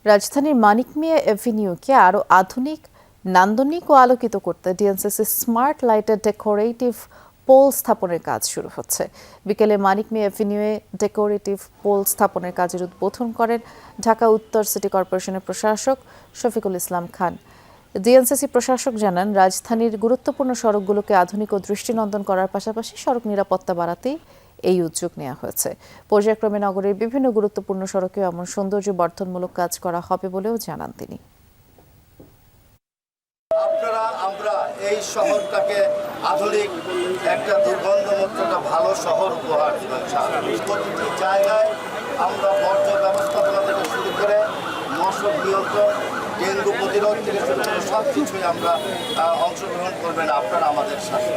রাজধানীর মানিক মিয়া এভিনিউকে আরও আধুনিক, নান্দনিক ও আলোকিত করতে ডিএনসিসি স্মার্ট লাইটের ডেকোরেটিভ পোল স্থাপনের কাজ শুরু হচ্ছে। বিকেলে মানিক মিয়া এভিনিউয়ে ডেকোরেটিভ পোল স্থাপনের কাজের উদ্বোধন করেন ঢাকা উত্তর সিটি কর্পোরেশনের প্রশাসক শফিকুল ইসলাম খান। ডিএনসিসি প্রশাসক জানান, রাজধানীর গুরুত্বপূর্ণ সড়কগুলোকে আধুনিক ও দৃষ্টিনন্দন করার পাশাপাশি সড়ক নিরাপত্তা বাড়াতেই এই উদ্যোগ নেওয়া হয়েছে। পর্যায়ক্রমে নগরের বিভিন্ন গুরুত্বপূর্ণ সড়কে এমন সৌন্দর্য বর্ধনমূলক কাজ করা হবে বলেও জানান তিনি। আমরা এই শহরটাকে আধুনিক একটা দুর্গন্ধমুক্ত একটা ভালো শহর উপহার প্রতিটি জায়গায় আমরা বর্জ্য ব্যবস্থাপনা থেকে শুরু করে মশক নিয়ন্ত্রণ, ডেঙ্গু প্রতিরোধ থেকে শুরু করে সব কিছুই আমরা অংশগ্রহণ করবেন আপনারা আমাদের সাথে।